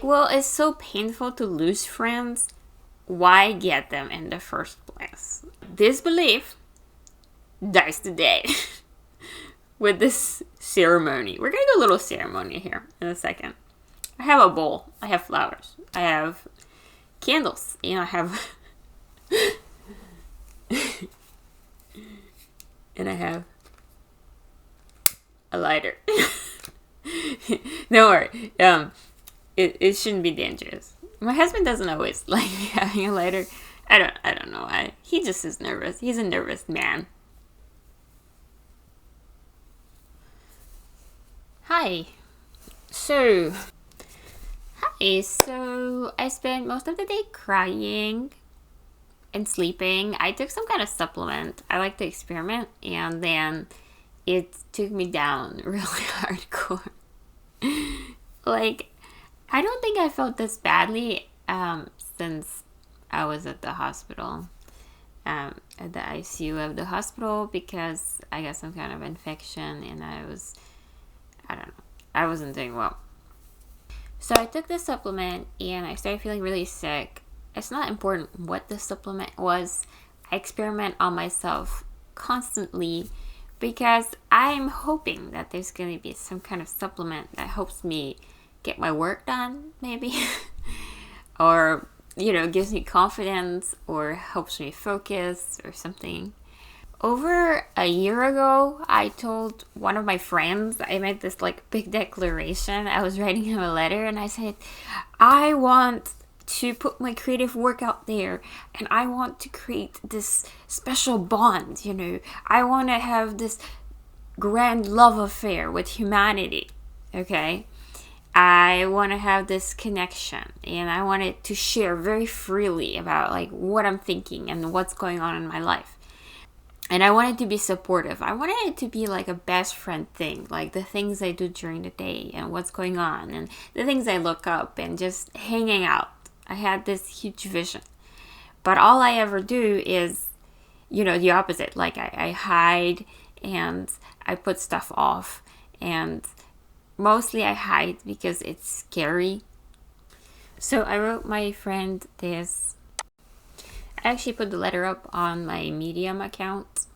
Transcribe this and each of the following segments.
Well, it's so painful to lose friends. Why get them in the first place? This belief dies today with this ceremony. We're gonna do a little ceremony here in a second. I have a bowl. I have flowers. I have candles. I have. And I have a lighter. Don't worry. It shouldn't be dangerous. My husband doesn't always like me having a lighter. I don't know why. He just is nervous. He's a nervous man. Hi. So I spent most of the day crying and sleeping. I took some kind of supplement. I like to experiment, and then it took me down really hardcore. Like, I don't think I felt this badly since I was at the hospital, at the ICU of the hospital, because I got some kind of infection and I don't know, I wasn't doing well. So I took the supplement and I started feeling really sick. It's not important what the supplement was. I experiment on myself constantly because I'm hoping that there's going to be some kind of supplement that helps me get my work done, maybe, or, gives me confidence or helps me focus or something. Over a year ago, I told one of my friends, I made this big declaration. I was writing him a letter and I said, I want to put my creative work out there and I want to create this special bond, I want to have this grand love affair with humanity, okay? I want to have this connection and I wanted to share very freely about what I'm thinking and what's going on in my life. And I wanted to be supportive. I wanted it to be like a best friend thing, like the things I do during the day and what's going on and the things I look up and just hanging out. I had this huge vision. But all I ever do is, the opposite. I hide and I put stuff off, and mostly I hide because it's scary. So I wrote my friend this. I actually put the letter up on my Medium account,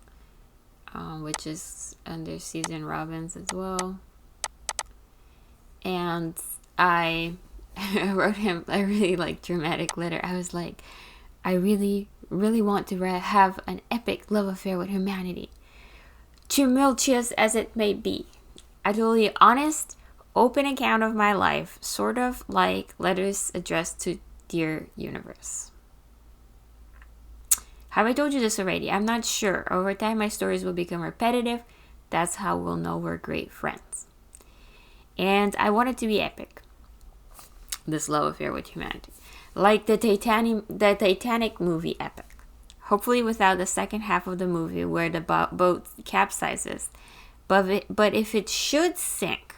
which is under Susan Robbins as well. And I wrote him a really dramatic letter. I was like, I really, really want to have an epic love affair with humanity, tumultuous as it may be. A totally honest, open account of my life, sort of like letters addressed to Dear Universe. Have I told you this already? I'm not sure. Over time, my stories will become repetitive. That's how we'll know we're great friends. And I want it to be epic, this love affair with humanity. Like the Titanic movie epic. Hopefully without the second half of the movie where the boat capsizes. But if it should sink,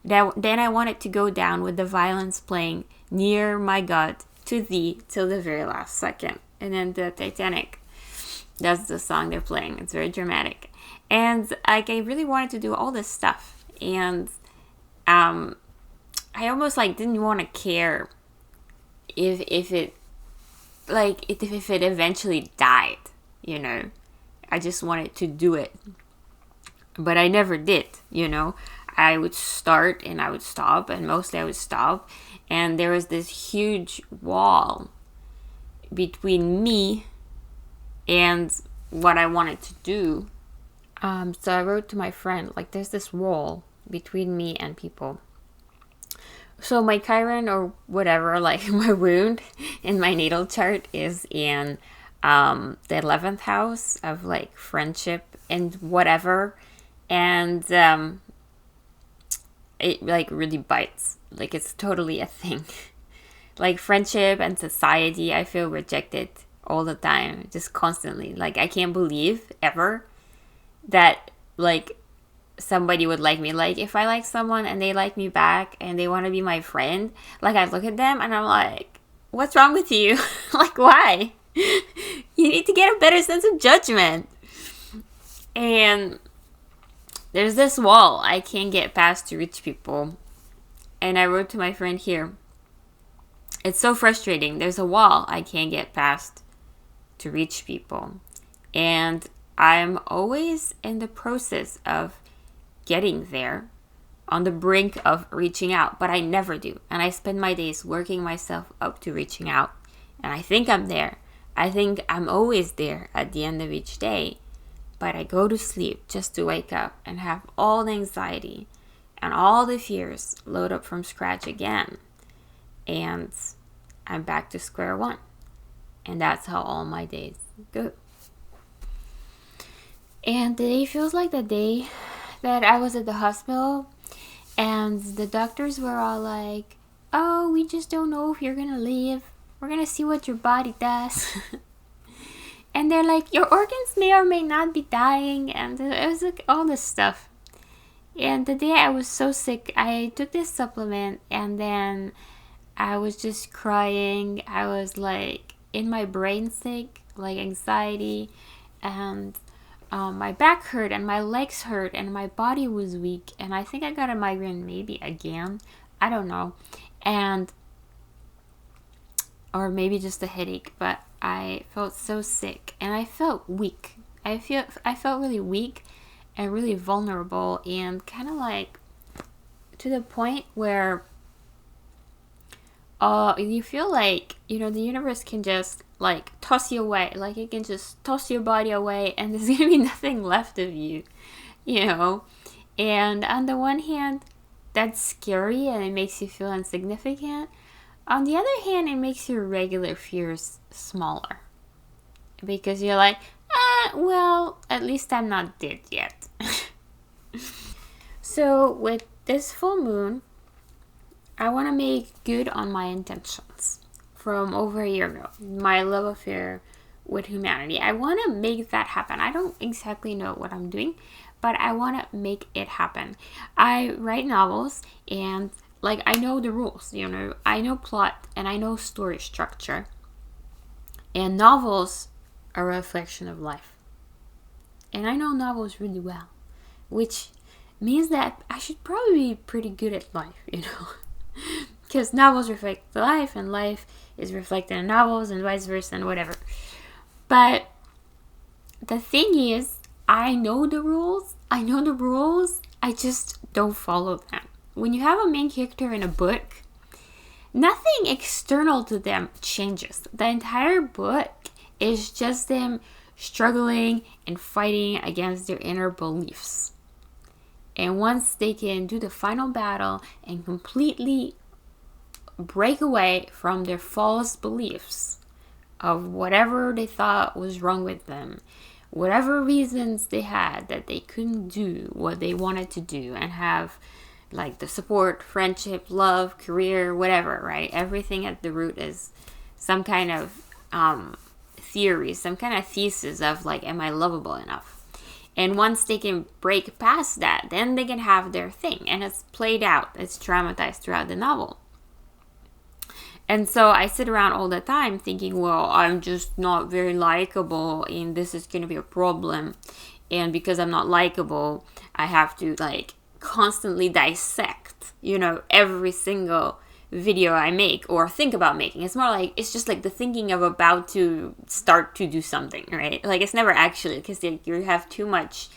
then I want it to go down with the violins playing Near My God to Thee till the very last second. And then the Titanic, that's the song they're playing. It's very dramatic. And I really wanted to do all this stuff. And I almost didn't want to care if it eventually died, I just wanted to do it. But I never did, I would start and I would stop, and mostly I would stop. And there was this huge wall between me and what I wanted to do. So I wrote to my friend, there's this wall between me and people. So my Chiron or whatever, my wound in my natal chart is in the 11th house of friendship and whatever. And it really bites. It's totally a thing. Friendship and society, I feel rejected all the time, just constantly. I can't believe ever that somebody would like me. If I like someone and they like me back and they want to be my friend, I look at them and I'm like, what's wrong with you? Why? You need to get a better sense of judgment. And there's this wall I can't get past to reach people. And I wrote to my friend here, It's so frustrating. There's a wall I can't get past to reach people. And I'm always in the process of getting there, on the brink of reaching out, but I never do. And I spend my days working myself up to reaching out. And I think I'm there. I think I'm always there at the end of each day. But I go to sleep just to wake up and have all the anxiety and all the fears load up from scratch again. And I'm back to square one. And that's how all my days go. And today feels like the day that I was at the hospital and the doctors were all like, oh, we just don't know if you're gonna live. We're gonna see what your body does. And they're like, your organs may or may not be dying. And it was like all this stuff. And the day I was so sick, I took this supplement and then I was just crying. I was like in my brain sick, like anxiety. And my back hurt and my legs hurt and my body was weak. And I think I got a migraine maybe again. I don't know. Or maybe just a headache, but I felt so sick and I felt weak. I felt really weak and really vulnerable and kind of like to the point where you feel like, the universe can just like toss you away. Like it can just toss your body away and there's going to be nothing left of you, And on the one hand, that's scary and it makes you feel insignificant. On the other hand, it makes your regular fears smaller. Because you're like, well, at least I'm not dead yet. So with this full moon, I want to make good on my intentions from over a year ago. My love affair with humanity. I want to make that happen. I don't exactly know what I'm doing, but I want to make it happen. I write novels and I know the rules, I know plot and I know story structure. And novels are a reflection of life. And I know novels really well, which means that I should probably be pretty good at life, Because novels reflect life and life is reflected in novels and vice versa and whatever. But the thing is, I know the rules, I just don't follow them. When you have a main character in a book, nothing external to them changes. The entire book is just them struggling and fighting against their inner beliefs. And once they can do the final battle and completely break away from their false beliefs of whatever they thought was wrong with them, whatever reasons they had that they couldn't do what they wanted to do and have the support, friendship, love, career, whatever, right? Everything at the root is some kind of theory, some kind of thesis of am I lovable enough? And once they can break past that, then they can have their thing. And it's played out, it's dramatized throughout the novel. And so I sit around all the time thinking, well, I'm just not very likable and this is going to be a problem. And because I'm not likable, I have to constantly dissect, every single video I make or think about making. It's more it's just the thinking of about to start to do something, right? It's never actually, because you have too much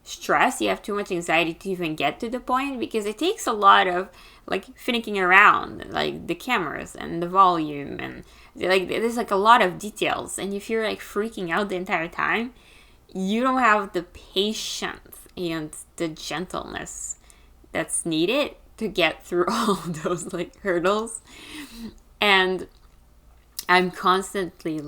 stress, you have too much anxiety to even get to the point, because it takes a lot of finicking around the cameras and the volume and there's a lot of details, and if you're freaking out the entire time, you don't have the patience and the gentleness that's needed to get through all those hurdles. And I'm constantly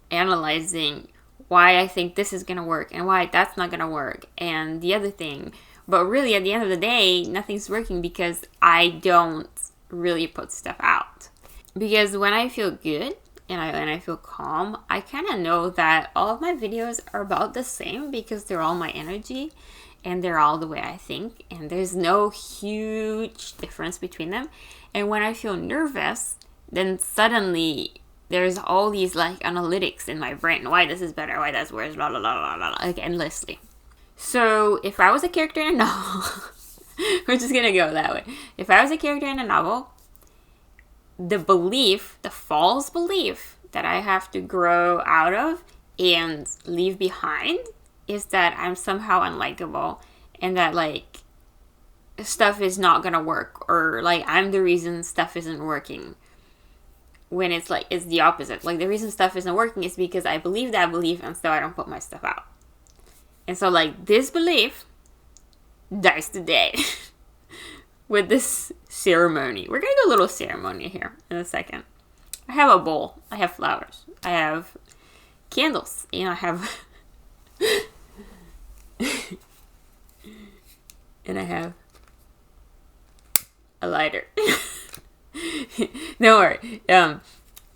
analyzing why I think this is gonna work and why that's not gonna work and the other thing. But really at the end of the day, nothing's working because I don't really put stuff out. Because when I feel good and I feel calm, I kind of know that all of my videos are about the same because they're all my energy and they're all the way I think, and there's no huge difference between them. And when I feel nervous, then suddenly there's all these analytics in my brain, why this is better, why that's worse, blah blah blah blah blah, endlessly. So if I was a character in a novel, we're just gonna go that way. If I was a character in a novel, the belief, the false belief that I have to grow out of and leave behind is that I'm somehow unlikable and that like stuff is not gonna work, or like I'm the reason stuff isn't working. When it's like, it's the opposite. Like the reason stuff isn't working is because I believe that belief and so I don't put my stuff out. And so like this belief dies today with this ceremony. We're gonna do a little ceremony here in a second. I have a bowl. I have flowers. I have candles. And I have and I have a lighter. Don't worry.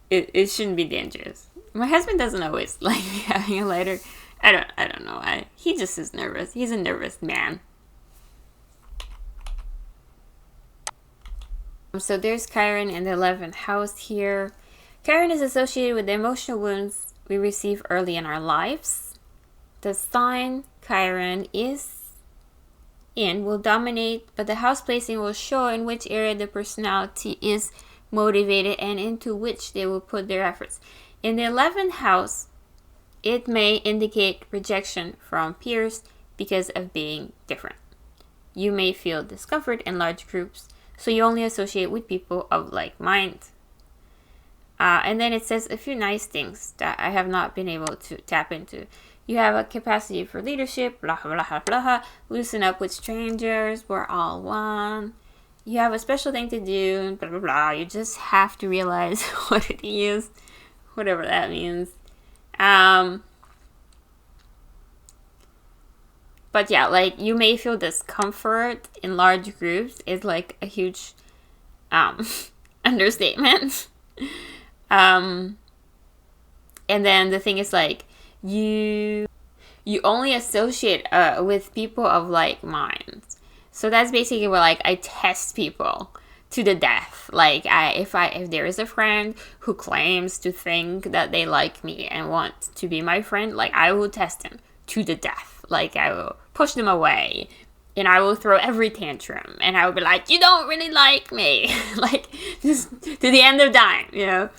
It shouldn't be dangerous. My husband doesn't always like me having a lighter. I don't know. He just is nervous. He's a nervous man. So there's Chiron in the 11th house here. Chiron is associated with the emotional wounds we receive early in our lives. The sign Chiron is in will dominate, but the house placing will show in which area the personality is motivated and into which they will put their efforts. In the 11th house, it may indicate rejection from peers because of being different. You may feel discomfort in large groups, so you only associate with people of like mind. And then it says a few nice things that I have not been able to tap into. You have a capacity for leadership, blah, blah, blah, blah. Loosen up with strangers, we're all one. You have a special thing to do, blah, blah, blah. You just have to realize what it is, whatever that means. But yeah, like you may feel discomfort in large groups is like a huge understatement. And then the thing is like you only associate with people of like minds. So that's basically where like I test people to the death. Like if there is a friend who claims to think that they like me and want to be my friend, like I will test them to the death. Like I will push them away and I will throw every tantrum and I will be like, you don't really like me. Like just to the end of time, you know.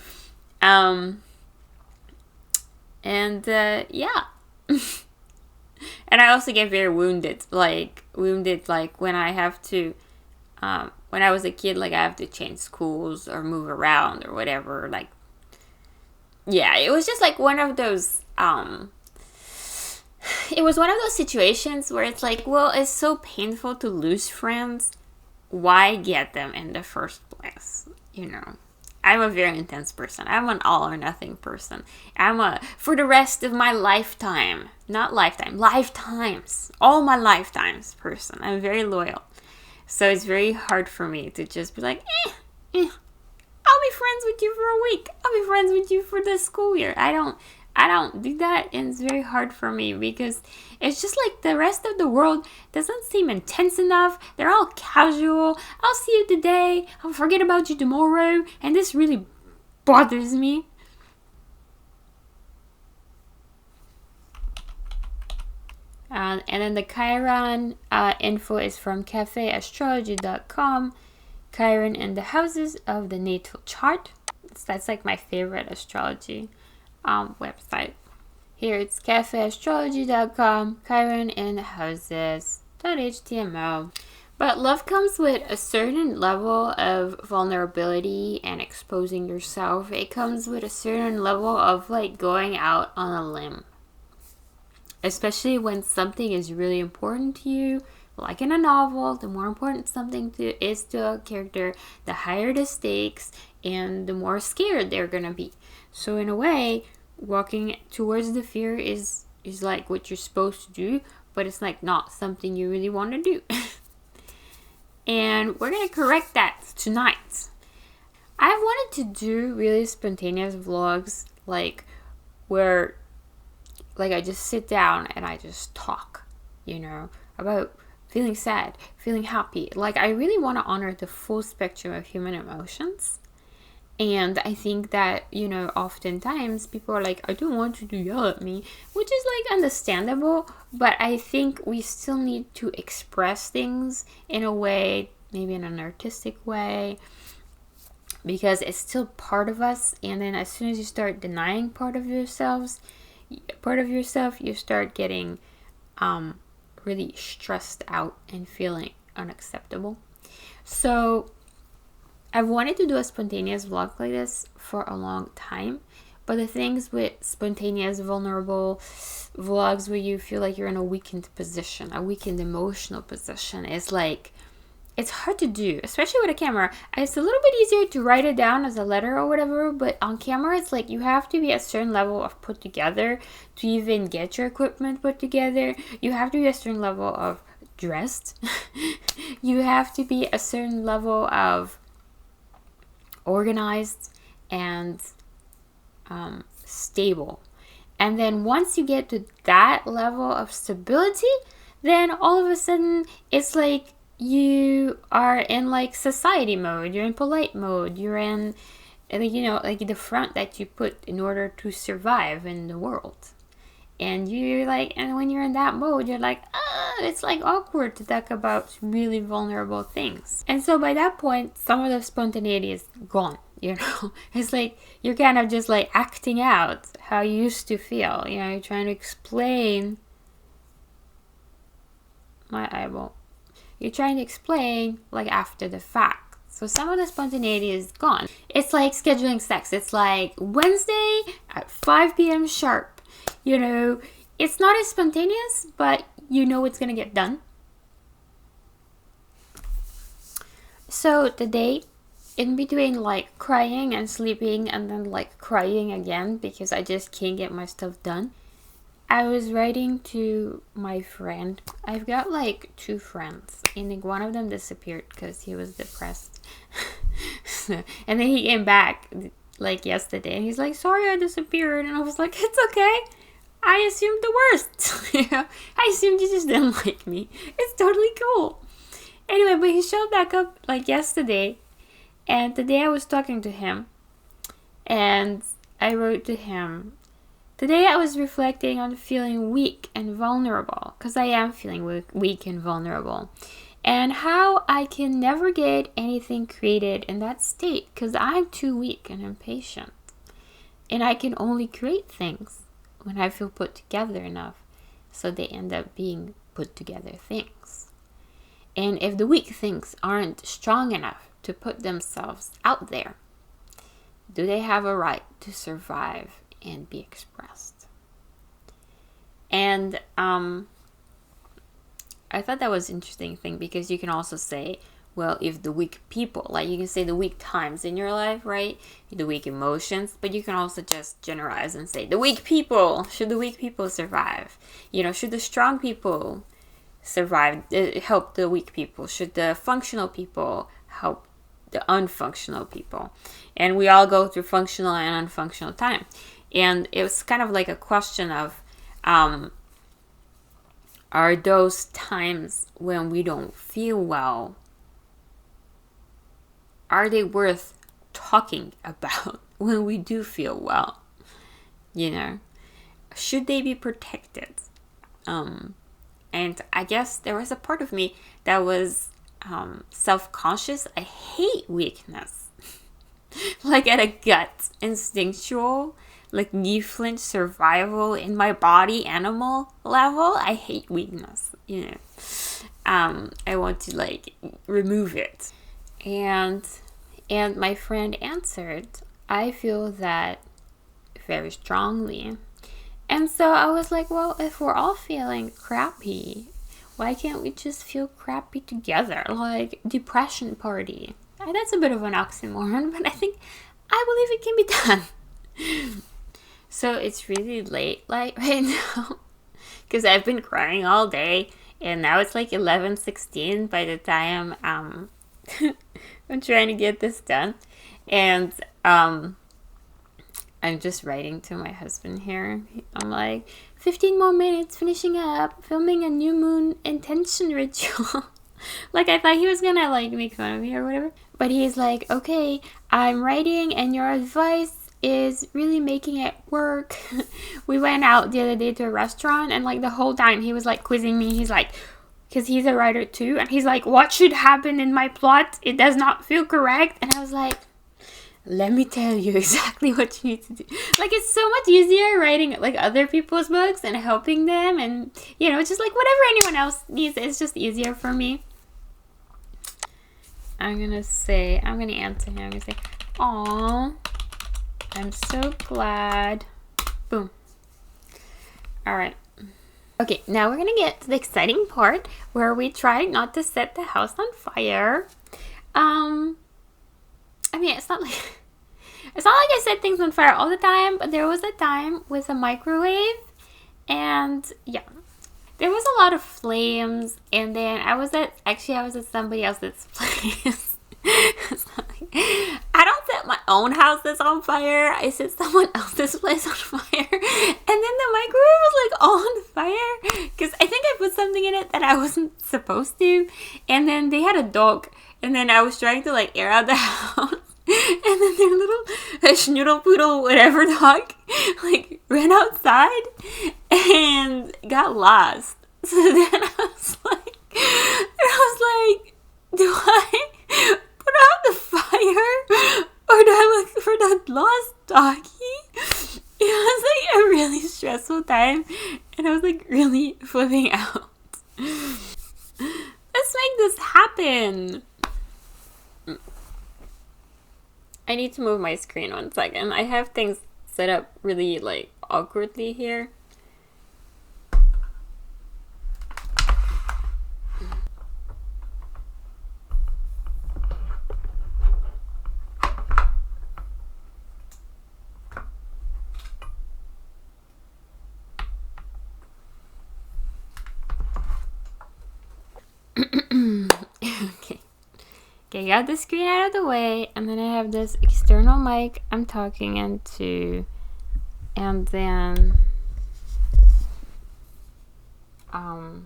Yeah. And I also get very wounded like when I have to, when I was a kid, like I have to change schools or move around or whatever. Like, yeah, it was just like one of those, it was one of those situations where it's like, well, it's so painful to lose friends. Why get them in the first place? You know, I'm a very intense person. I'm an all or nothing person. I'm a, for the rest of my lifetime, not lifetime, lifetimes, all my lifetimes person. I'm very loyal. So it's very hard for me to just be like, I'll be friends with you for a week. I'll be friends with you for the school year. I don't do that, and it's very hard for me because it's just like the rest of the world doesn't seem intense enough. They're all casual. I'll see you today. I'll forget about you tomorrow, and this really bothers me. And then the Chiron info is from cafeastrology.com. Chiron in the houses of the natal chart. That's like my favorite astrology website. Here it's cafeastrology.com, Chiron in the houses.html. But love comes with a certain level of vulnerability and exposing yourself. It comes with a certain level of like going out on a limb. Especially when something is really important to you. Like in a novel, the more important something is to a character, the higher the stakes and the more scared they're gonna be. So in a way, walking towards the fear is like what you're supposed to do, but it's like not something you really want to do. And we're gonna correct that tonight. I wanted to do really spontaneous vlogs, like where like I just sit down and I just talk, you know, about feeling sad, feeling happy. Like I really want to honor the full spectrum of human emotions. And I think that, you know, oftentimes people are like, I don't want you to yell at me, which is like understandable, but I think we still need to express things in a way, maybe in an artistic way, because it's still part of us. And then as soon as you start denying part of yourself, you start getting really stressed out and feeling unacceptable. So I've wanted to do a spontaneous vlog like this for a long time. But the things with spontaneous, vulnerable vlogs where you feel like you're in a weakened position, a weakened emotional position, is like, it's hard to do, especially with a camera. It's a little bit easier to write it down as a letter or whatever, but on camera, it's like you have to be a certain level of put together to even get your equipment put together. You have to be a certain level of dressed. You have to be a certain level of organized and stable. And then once you get to that level of stability, then all of a sudden it's like you are in like society mode, you're in polite mode, you're in, like the front that you put in order to survive in the world. And you're like, and when you're in that mode, you're like, it's like awkward to talk about really vulnerable things. And so by that point, some of the spontaneity is gone. It's like you're kind of just like acting out how you used to feel. You're trying to explain my eyeball. You're trying to explain like after the fact. So some of the spontaneity is gone. It's like scheduling sex. It's like Wednesday at 5 p.m. sharp. It's not as spontaneous, but it's gonna get done. So today, in between like crying and sleeping and then like crying again because I just can't get my stuff done, I was writing to my friend. I've got like 2 friends, and like one of them disappeared because he was depressed. And then he came back like yesterday and he's like, sorry I disappeared. And I was like, it's okay. I assumed the worst. I assumed you just didn't like me. It's totally cool. Anyway, but he showed back up like yesterday. And today I was talking to him. And I wrote to him, today I was reflecting on feeling weak and vulnerable. Because I am feeling weak and vulnerable. And how I can never get anything created in that state. Because I'm too weak and impatient. And I can only create things when I feel put together enough, so they end up being put together things. And if the weak things aren't strong enough to put themselves out there, do they have a right to survive and be expressed? And I thought that was an interesting thing, because you can also say, well, if the weak people, like you can say the weak times in your life, right? The weak emotions, but you can also just generalize and say the weak people, should the weak people survive? Should the strong people survive, help the weak people? Should the functional people help the unfunctional people? And we all go through functional and unfunctional time. And it was kind of like a question of, are those times when we don't feel well, are they worth talking about when we do feel well? Should they be protected? And I guess there was a part of me that was self-conscious. I hate weakness. Like at a gut, instinctual, like knee flinch survival in my body animal level. I hate weakness, I want to like remove it. And my friend answered, I feel that very strongly. And so I was like, well, if we're all feeling crappy, why can't we just feel crappy together? Like depression party. That's a bit of an oxymoron, but I believe it can be done. So it's really late, like right now, because I've been crying all day, and now it's like 11:16 by the time I'm trying to get this done. And I'm just writing to my husband here. I'm like, 15 more minutes, finishing up, filming a new moon intention ritual. Like I thought he was gonna like make fun of me or whatever. But he's like, okay, I'm writing and your advice is really making it work. We went out the other day to a restaurant, and like the whole time he was like quizzing me. He's like, because he's a writer too, and he's like, what should happen in my plot? It does not feel correct. And I was like, let me tell you exactly what you need to do. Like, it's so much easier writing like other people's books and helping them, and you know, just like whatever anyone else needs, it's just easier for me. I'm gonna answer him. I'm gonna say, "Aw, I'm so glad." Boom. All right. Okay, now we're gonna get to the exciting part where we try not to set the house on fire. I mean, it's not like I set things on fire all the time, but there was a time with a microwave, and yeah, there was a lot of flames, and then I was at somebody else's place. I don't set my own house that's on fire. I set someone else's place on fire, and then the microwave was like all on fire because I think I put something in it that I wasn't supposed to, and then they had a dog, and then I was trying to like air out the house. And then their little schnoodle poodle whatever dog like ran outside and got lost. So then I was like, do I put out the fire or do I look for that lost doggy? It was like a really stressful time, and I was like really flipping out. Let's make this happen. I need to move my screen 1 second. I have things set up really like awkwardly here. Okay, got the screen out of the way, and then I have this external mic I'm talking into, and then I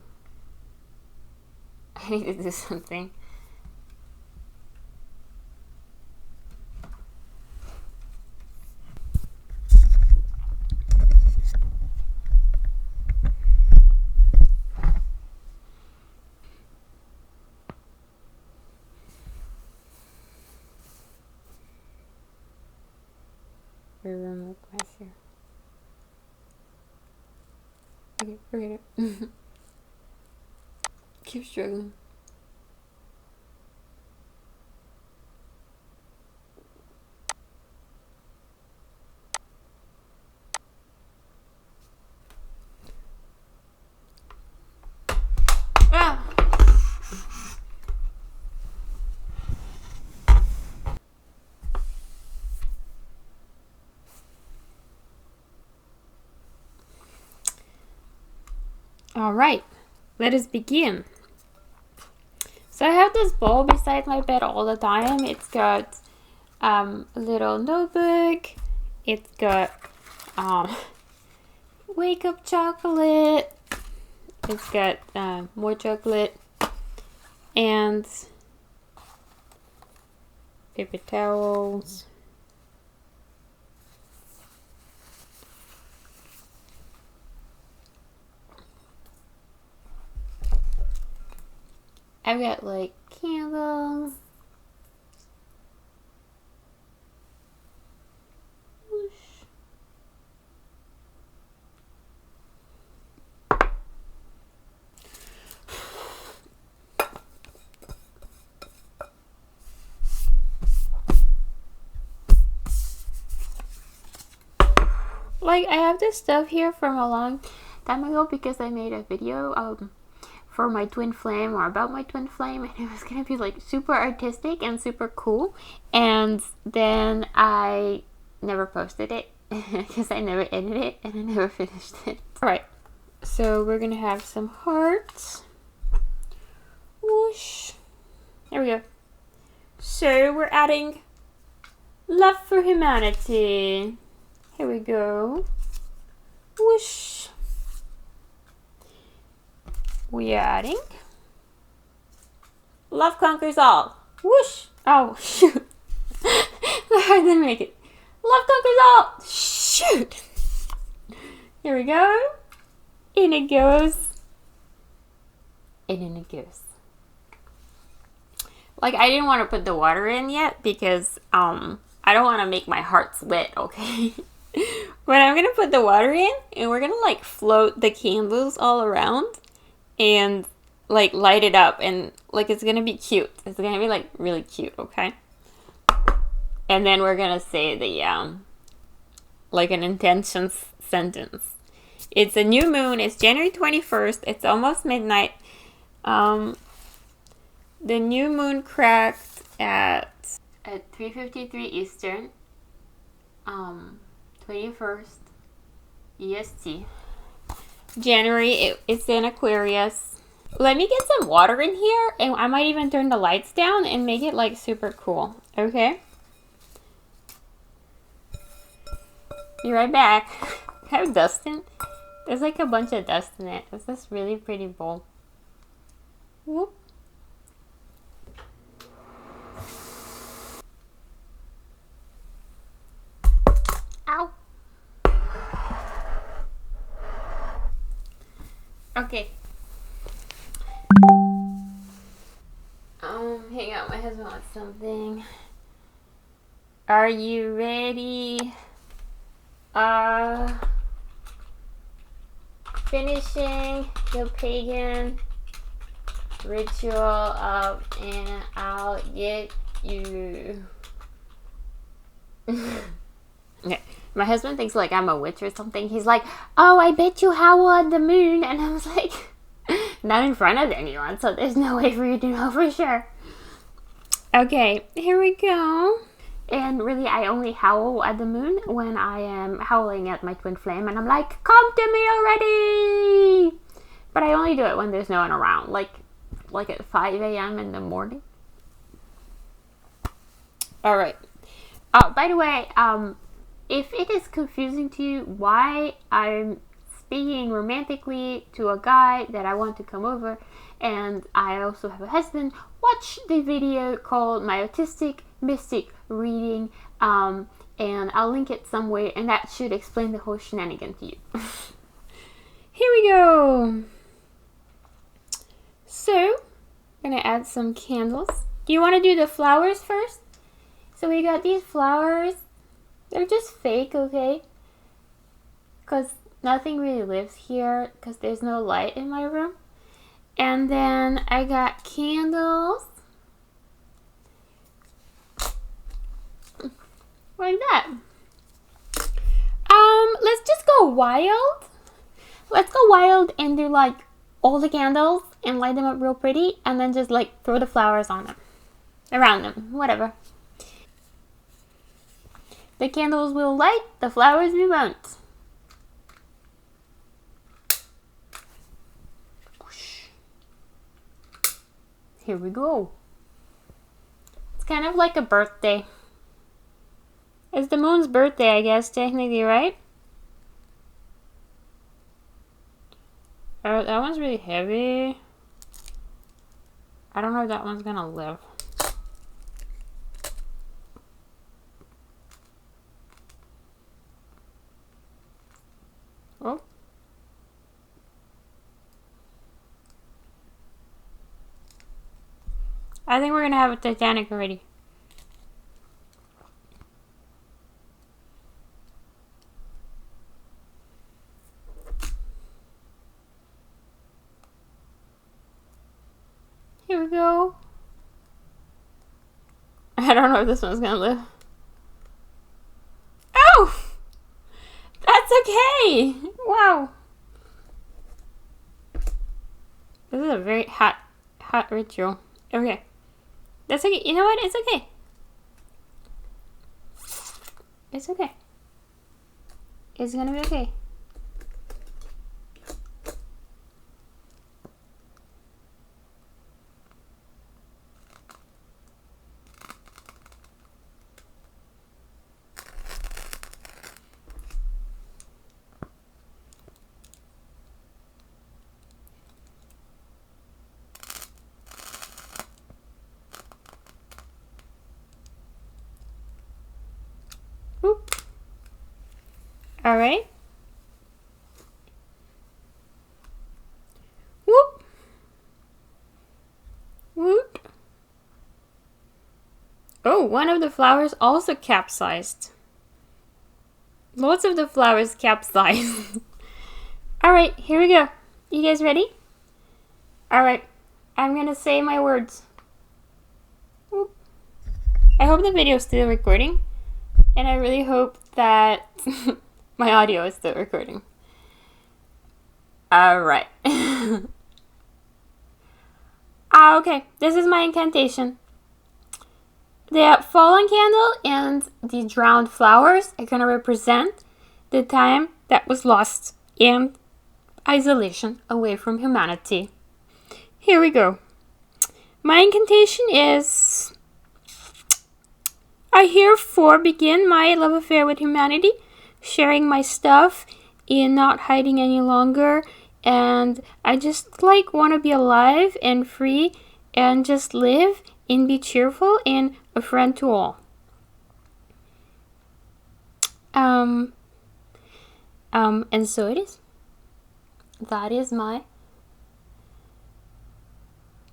need to do something. Remote class here. Okay, forget it. Keep struggling. Ah! All right, let us begin. So I have this bowl beside my bed all the time. It's got a little notebook. It's got wake up chocolate. It's got more chocolate and paper towels. I've got like candles. Like, I have this stuff here from a long time ago because I made a video for my twin flame, or about my twin flame, and it was gonna be like super artistic and super cool, and then I never posted it because I never edited it and I never finished it. Alright, so we're gonna have some hearts. Whoosh. There we go. So we're adding love for humanity. Here we go. Whoosh. We are adding love conquers all. Whoosh. Oh, shoot. I didn't make it. Love conquers all. Shoot. Here we go. In it goes. And in it goes. Like, I didn't want to put the water in yet because I I don't want to make my heart sweat, okay? But I'm gonna put the water in, and we're gonna like float the candles all around and like light it up, and like it's gonna be cute. It's gonna be like really cute, okay? And then we're gonna say the like an intentions sentence. It's a new moon. It's January 21st. It's almost midnight. The new moon cracked at 3:53 Eastern. 21st EST. January. It's in Aquarius. Let me get some water in here, and I might even turn the lights down and make it like super cool. Okay. Be right back. I have dust in. There's like a bunch of dust in it. It's this really pretty bowl. Whoop. Ow. Okay. Hang on, my husband wants something. Are you ready? Finishing the pagan ritual up, and I'll get you. Okay. My husband thinks like I'm a witch or something. He's like, oh, I bet you howl at the moon. And I was like, not in front of anyone, so there's no way for you to know for sure. Okay, here we go. And really, I only howl at the moon when I am howling at my twin flame, and I'm like, come to me already! But I only do it when there's no one around, like at 5 a.m. in the morning. All right. By the way, if it is confusing to you why I'm speaking romantically to a guy that I want to come over, and I also have a husband, watch the video called My Autistic Mystic Reading, and I'll link it somewhere, and that should explain the whole shenanigan to you. Here we go. So, I'm gonna add some candles. Do you want to do the flowers first? So we got these flowers. They're just fake, okay? Because nothing really lives here because there's no light in my room. And then I got candles. Like that. Let's just go wild. Let's go wild and do like all the candles and light them up real pretty, and then just like throw the flowers on them. Around them. Whatever. The candles will light, the flowers we won't. Here we go. It's kind of like a birthday. It's the moon's birthday, I guess, technically, right? That one's really heavy. I don't know if that one's gonna live. Oh. I think we're gonna have a Titanic already. Here we go. I don't know if this one's gonna live. Oh! That's okay! Wow. This is a very hot ritual. Okay. That's okay. You know what? It's okay. It's okay. It's gonna be okay. Whoop. All right. Whoop. Whoop. Oh, one of the flowers also capsized. Lots of the flowers capsized. Alright, here we go. You guys ready? Alright, I'm gonna say my words. Oop. I hope the video is still recording. And I really hope that my audio is still recording. Alright. Okay, this is my incantation. The fallen candle and the drowned flowers are going to represent the time that was lost in isolation away from humanity. Here we go. My incantation is: I herefore begin my love affair with humanity, sharing my stuff and not hiding any longer. And I just want to be alive and free and just live and be cheerful and a friend to all. And so it is.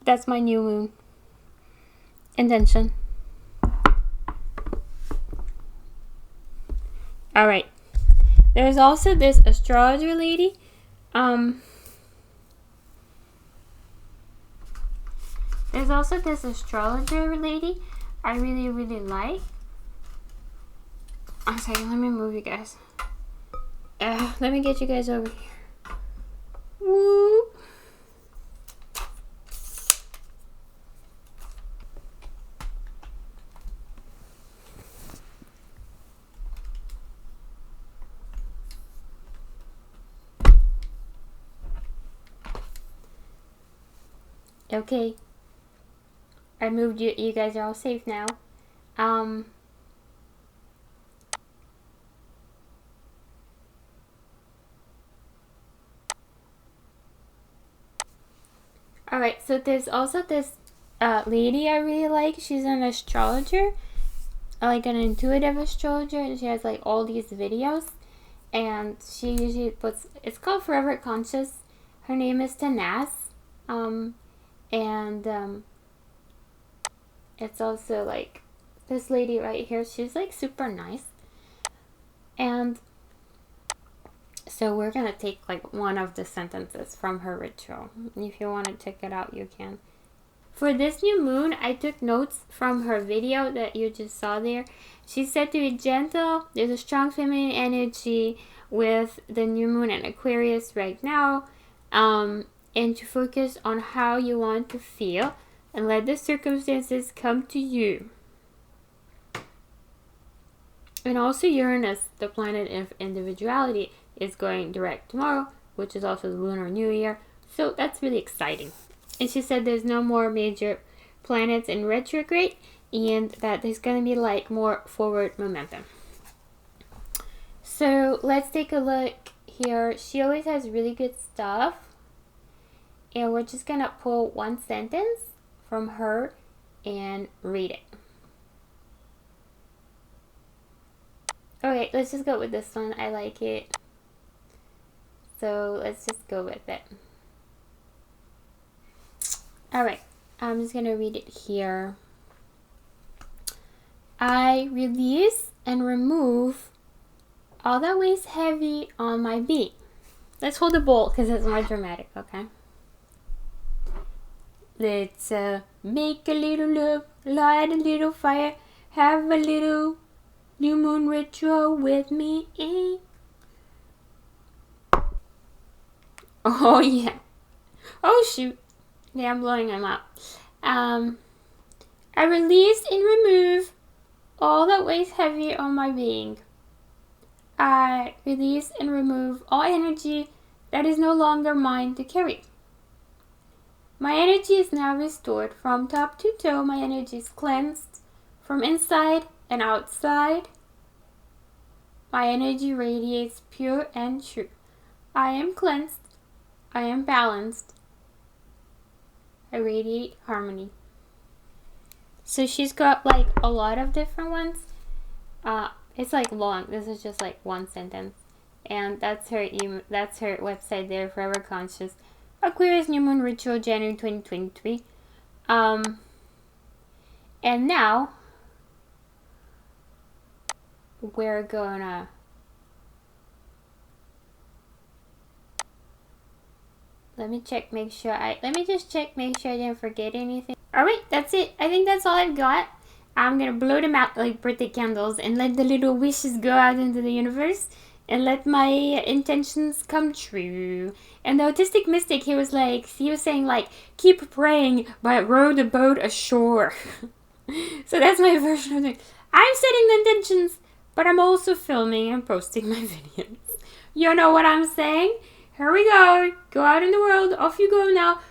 That's my new moon intention. Alright. There's also this astrologer lady. There's also this astrologer lady I really, really like. One second, let me move you guys. Let me get you guys over here. Woo! Okay. I moved you. You guys are all safe now. Alright, so there's also this lady I really like. She's an astrologer, like an intuitive astrologer, and she has all these videos. And she usually puts, it's called Forever Conscious. Her name is Tanaz. It's also this lady right here. She's super nice. And so we're gonna take one of the sentences from her ritual. If you want to check it out, you can. For this new moon, I took notes from her video that you just saw there. She said to be gentle. There's a strong feminine energy with the new moon in Aquarius right now. And to focus on how you want to feel and let the circumstances come to you. And also Uranus, the planet of individuality, is going direct tomorrow, which is also the Lunar New Year. So that's really exciting. And she said there's no more major planets in retrograde and that there's going to be more forward momentum. So let's take a look here. She always has really good stuff. And we're just going to pull one sentence from her and read it. Okay, let's just go with this one. I like it. So let's just go with it. Alright, I'm just going to read it here. I release and remove all that weighs heavy on my being. Let's hold the bowl because it's more dramatic, okay? Let's make a little love, light a little fire, have a little new moon ritual with me. Oh yeah. Oh shoot. Yeah, I'm blowing them up. I release and remove all that weighs heavy on my being. I release and remove all energy that is no longer mine to carry. My energy is now restored from top to toe. My energy is cleansed from inside and outside. My energy radiates pure and true. I am cleansed. I am balanced. I radiate harmony. So she's got a lot of different ones. It's long. This is just one sentence. And that's her website there, Forever Conscious. Aquarius New Moon Ritual, January 2023. And now we're gonna... Let me just check, make sure I didn't forget anything. Alright, that's it. I think that's all I've got. I'm gonna blow them out like birthday candles and let the little wishes go out into the universe and let my intentions come true. And the autistic mystic, he was saying like, keep praying, but row the boat ashore. So that's my version of it. I'm setting the intentions, but I'm also filming and posting my videos. You know what I'm saying? Here we go. Go out in the world. Off you go now.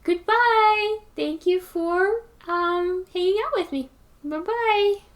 Goodbye. Thank you for hanging out with me. Bye-bye.